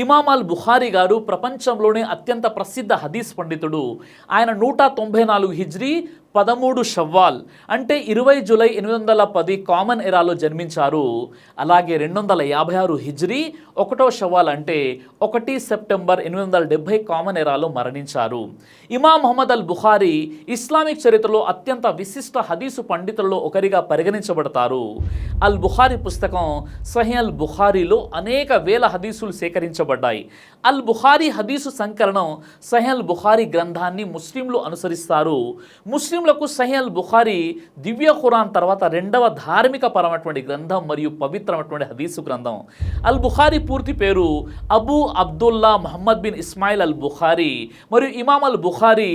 ఇమాం Al Bukhari గారు ప్రపంచంలోనే అత్యంత ప్రసిద్ధ హదీస్ పండితుడు. ఆయన 194 హిజ్రీ 13 షవ్వాల్ అంటే 20 జూలై 810 కామన్ ఎరాలో జన్మించారు. అలాగే 256 హిజ్రీ 1 షవ్వాల్ అంటే 1 సెప్టెంబర్ 870 కామన్ ఎరాలో మరణించారు. ఇమాం ముహమ్మద్ అల్ బుఖారీ ఇస్లామిక్ చరిత్రలో అత్యంత విశిష్ట హదీసు పండితులలో ఒకరిగా పరిగణించబడతారు. అల్ బుఖారీ పుస్తకం సహీ అల్ బుఖారీలో అనేక వేల హదీసులు సేకరించబడ్డాయి. అల్ బుఖారీ హదీసు సంకలనం సహీ అల్ బుఖారీ గ్రంథాన్ని ముస్లింలు అనుసరిస్తారు. ముస్లింలకు సహీ అల్ బుఖారీ దివ్య ఖురాన్ తర్వాత రెండవ ధార్మిక పరమైనటువంటి గ్రంథం మరియు పవిత్రమైనటువంటి హదీసు గ్రంథం. అల్ బుఖారీ పూర్తి పేరు Abu Abdullah Muhammad bin Ismail Al Bukhari మరియు ఇమాం అల్ బుఖారీ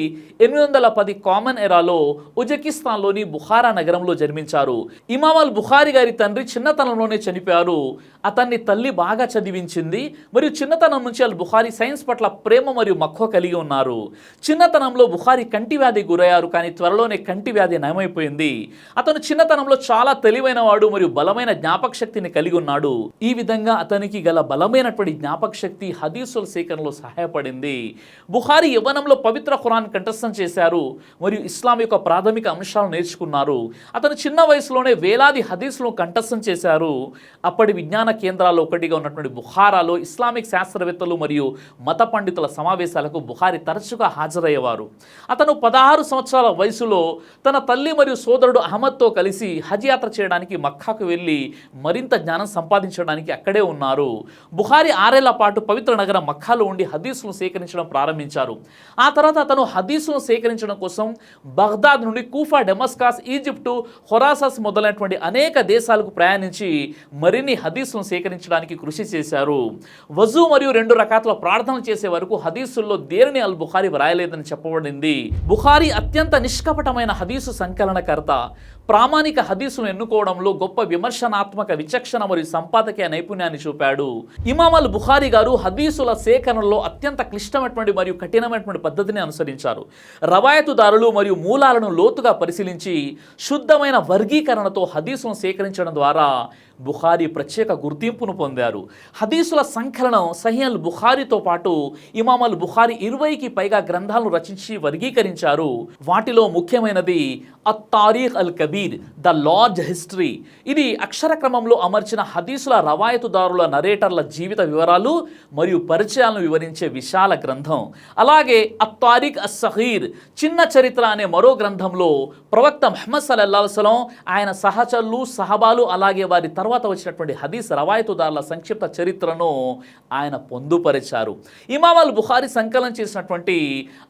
810 కామన్ ఎరాలో ఉజ్బెకిస్తాన్లోని బుఖారా నగరంలో జన్మించారు. ఇమాం అల్ బుఖారీ గారి తండ్రి చిన్నతనంలోనే చనిపోయారు. అతన్ని తల్లి బాగా చదివించింది మరియు చిన్నతనం నుంచి అల్ బుఖారీ సైన్స్ పట్ల ప్రేమ మరియు మక్కువ కలిగి ఉన్నారు. చిన్నతనంలో బుఖారీ కంటి వ్యాధి గురయ్యారు, కానీ త్వరలోనే కంటి వ్యాధి నయమైపోయింది. అతను చిన్నతనంలో చాలా తెలివైన వాడు మరియు బలమైన జ్ఞాపక శక్తిని కలిగి ఉన్నాడు. ఈ విధంగా అతనికి గల బలమైనటువంటి జ్ఞాపక శక్తి హదీసుల సేకరణలో సహాయపడింది. బుఖారీ యవ్వనంలో పవిత్ర ఖురాన్ కంఠస్థం చేశారు మరియు ఇస్లాం యొక్క ప్రాథమిక అంశాలను నేర్చుకున్నారు. అతను చిన్న వయసులోనే వేలాది హదీసులను కంఠస్థం చేశారు. అప్పటి విజ్ఞాన కేంద్రాల్లో ఒకటిగా ఉన్నటువంటి బుఖారాలో ఇస్లామిక్ శాస్త్రవేత్తలు మరియు మత పండితుల సమావేశాలకు బుఖారీ తరచుగా హాజరయ్యేవారు. అతను 16 సంవత్సరాల వయసులో తన తల్లి మరియు సోదరుడు అహ్మద్తో కలిసి హజ్ యాత్ర చేయడానికి మక్కాకు వెళ్ళి మరింత జ్ఞానం సంపాదించడానికి అక్కడే ఉన్నారు. బుఖారీ 6 ఏళ్ల పాటు పవిత్ర నగరం మక్కాలో ఉండి హదీసులను సేకరించడం ప్రారంభించారు. ఆ తర్వాత అతను హదీసులను సేకరించడం కోసం బగ్దాద్ నుండి కూఫా, డెమస్కస్, ఈజిప్టు, ఖొరాసస్ మొదలైనటువంటి అనేక దేశాలకు ప్రయాణించి మరిన్ని హదీసులను సేకరించడానికి కృషి చేశారు. వజూ మరియు 2 రకాల ప్రార్థనలు చేసే వరకు హదీసుల్లో దేనిని అల్ బుఖారీ వ్రాయలేదని చెప్పబడింది. బుఖారీ అత్యంత నిష్కపటమైన హదీసు సంకలనకర్త. ప్రామాణిక హదీసును ఎన్నుకోవడంలో గొప్ప విమర్శనాత్మక విచక్షణ మరియు సంపాదకీయ నైపుణ్యాన్ని చూపాడు. ఇమాం అల్ బుఖారీ గారు హదీసుల సేకరణలో అత్యంత క్లిష్టమైనటువంటి మరియు కఠినమైనటువంటి పద్ధతిని అనుసరించారు. రవాయతుదారులు మరియు మూలాలను లోతుగా పరిశీలించి శుద్ధమైన వర్గీకరణతో హదీసులను సేకరించడం ద్వారా బుఖారీ ప్రత్యేక గుర్తింపును పొందారు. హదీసుల సంకలనం సహీ అల్ బుఖారీతో పాటు ఇమాం అల్ బుఖారీ 20కి పైగా గ్రంథాలను రచించి వర్గీకరించారు. వాటిలో ముఖ్యమైనది అత్ తారీఖ్ అల్ కబీర్, ద లార్జ్ హిస్టరీ. ఇది అక్షర క్రమంలో అమర్చిన హదీసుల రవాయతుదారుల నరేటర్ల జీవిత వివరాలు మరియు పరిచయాలను వివరించే విశాల గ్రంథం. అలాగే అత్ తారీఖ్ అస్ సగీర్, చిన్న చరిత్ర అనే మరో గ్రంథంలో ప్రవక్త ముహమ్మద్ సల్లల్లాహు అలైహి వసల్లం, ఆయన సహచరులు, సహబాలు, అలాగే వారి తర్వాత వచ్చినటువంటి హదీస్ రవాయతుదారుల సంక్షిప్త చరిత్రను ఆయన పొందుపరిచారు. ఇమాం అల్ బుఖారీ సంకలనం చేసినటువంటి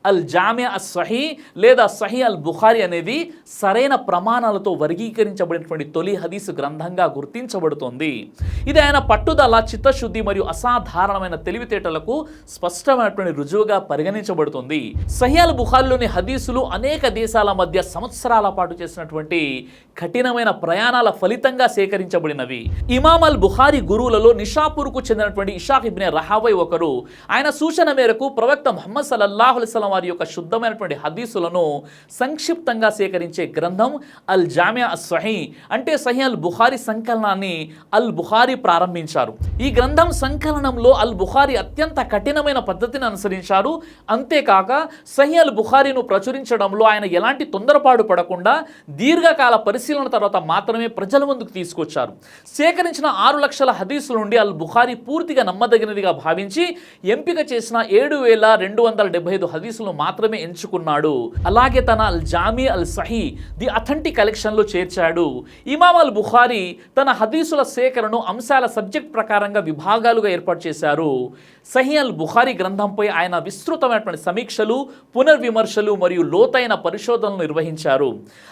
అల్ జామియా అస్ సహీ లేదా సహీ అల్ బుఖారీ అనేది సరైన ప్రమాణాలతో వర్గీకరించబడినటువంటి తొలి హదీసు గ్రంథంగా గుర్తించబడుతోంది. ఇది ఆయన పట్టుదల, చిత్తశుద్ధి మరియు అసాధారణమైన తెలివితేటలకు స్పష్టమైనటువంటి రుజువుగా పరిగణించబడుతుంది. సహీ అల్ బుఖారీలోని హదీసులు అనేక దేశాల మధ్య సంవత్సరాల పాటు చేసినటువంటి కఠినమైన ప్రయాణాల ఫలితంగా సేకరించబడినవి. ఇమాం అల్ బుఖారీ గురువులలో నిషాపూర్కు చెందినటువంటి ఇషాక్ ఇబ్నే రహావై ఒకరు. ఆయన సూచన మేరకు ప్రవక్త ముహమ్మద్ సల్లల్లాహు అలైహి వసల్లం వారి యొక్క శుద్ధమైనటువంటి హదీసులను సంక్షిప్తంగా సేకరించే గ్రంథం అల్ జామియా అస్ సహీ అంటే సహీ అల్ బుఖారీ సంకలనాన్ని అల్ బుఖారీ ప్రారంభించారు. ఈ గ్రంథం సంకలనంలో అల్ బుఖారీ అత్యంత కఠినమైన పద్ధతిని అనుసరించారు. అంతేకాక సహీ అల్ బుఖారీను ప్రచురించడంలో ఆయన ఎలాంటి తొందరపాటు పడకుండా దీర్ఘకాల పరిశీలన తర్వాత మాత్రమే ప్రజల ముందుకు తీసుకొచ్చారు. సేకరించిన 6 లక్షల హదీసుల నుండి అల్ బుఖారీ పూర్తిగా నమ్మదగినదిగా భావించి ఎంపిక చేసిన 7275 హదీసులను మాత్రమే ఎంచుకున్నాడు. అలాగే తన అల్ జామి అల్ సహీ ది అథెంటిక్ కలెక్షన్లో చేర్చాడు. ఇమాం అల్ బుఖారీ తన హదీసుల సేకరణను అంశాల సబ్జెక్ట్ ప్రకారంగా విభాగాలుగా ఏర్పాటు చేశారు. సహీ అల్ బుఖారీ గ్రంథంపై ఆయన విస్తృతమైనటువంటి సమీక్షలు, పునర్విమర్శలు మరియు లోతైన పరిశోధనలు నిర్వహించారు.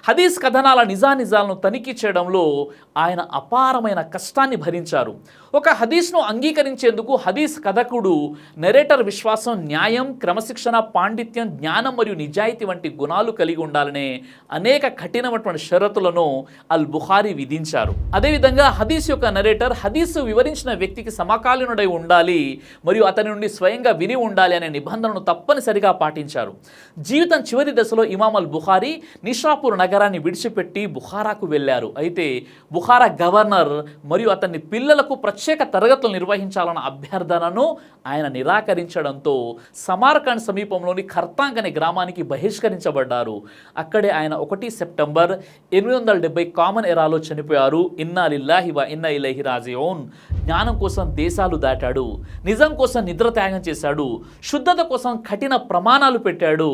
హదీస్ కథనాల నిజానిజాలను తనిఖీ చేయడంలో ఆయన అపారమైన కష్టాన్ని భరించారు. ఒక హదీస్ను అంగీకరించేందుకు హదీస్ కథకుడు, నెరేటర్ విశ్వాసం, న్యాయం, క్రమశిక్షణ, పాండిత్యం, జ్ఞానం మరియు నిజాయితీ వంటి గుణాలు కలిగి ఉండాలనే అనేక కఠినమైనటువంటి షరతులను అల్ బుఖారీ విధించారు. అదేవిధంగా హదీస్ యొక్క నెరేటర్ హదీసు వివరించిన వ్యక్తికి సమకాలీనుడై ఉండాలి మరియు మరియు అతని నుండి స్వయంగా విని ఉండాలి అనే నిబంధనను తప్పనిసరిగా పాటించారు. జీవితం చివరి దశలో ఇమాం అల్ బుఖారీ నిషాపూర్ నగరాన్ని విడిచిపెట్టి బుఖారాకు వెళ్ళారు. అయితే బుఖారా గవర్నర్ మరియు అతని పిల్లలకు ప్రత్యేక తరగతులు నిర్వహించాలన్న అభ్యర్థనను ఆయన నిరాకరించడంతో సమార్కండ్ సమీపంలోని ఖర్తాంగ్ అనే గ్రామానికి బహిష్కరించబడ్డారు. అక్కడే ఆయన 1 సెప్టెంబర్ 870 కామన్ ఎరాలో చనిపోయారు. ఇన్నా లిల్లాహి వ ఇన్నా ఇలైహి రాజిఊన్. జ్ఞానం కోసం దేశాలు దాటాడు, నిజం కోసం నిద్ర త్యాగం చేశాడు, శుద్ధత కోసం కఠిన ప్రమాణాలు పెట్టాడు,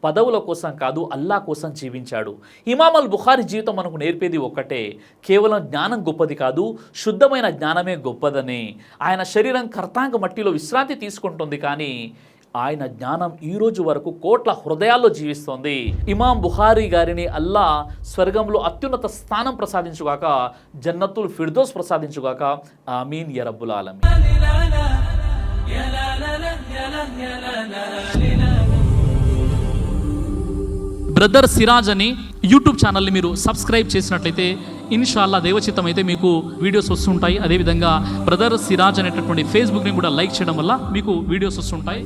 పదవుల కోసం కాదు అల్లా కోసం జీవించాడు. ఇమాం అల్ బుఖారీ జీవితం మనకు నేర్పేది ఒక్కటే, కేవలం జ్ఞానం గొప్పది కాదు, శుద్ధమైన జ్ఞానమే గొప్పదని. ఆయన శరీరం కర్తాంగ మట్టిలో విశ్రాంతి తీసుకుంటుంది, కానీ ఆయన జ్ఞానం ఈ రోజు వరకు కోట్ల హృదయాల్లో జీవిస్తోంది. ఇమాం బుఖారీ గారిని అల్లా స్వర్గంలో అత్యున్నత స్థానం ప్రసాదించుగాక, జన్నతుల్ ఫిర్దౌస్ ప్రసాదించుగాక. ఆమీన్ యా రబ్బుల్ ఆలమీన్. బ్రదర్ సిరాజ్ అని యూట్యూబ్ ఛానల్ని మీరు సబ్స్క్రైబ్ చేసినట్లయితే ఇన్షాల్లా దేవచిత్తం అయితే మీకు వీడియోస్ వస్తుంటాయి. అదేవిధంగా బ్రదర్ సిరాజ్ అనేటటువంటి ఫేస్బుక్ని కూడా లైక్ చేయడం వల్ల మీకు వీడియోస్ వస్తుంటాయి.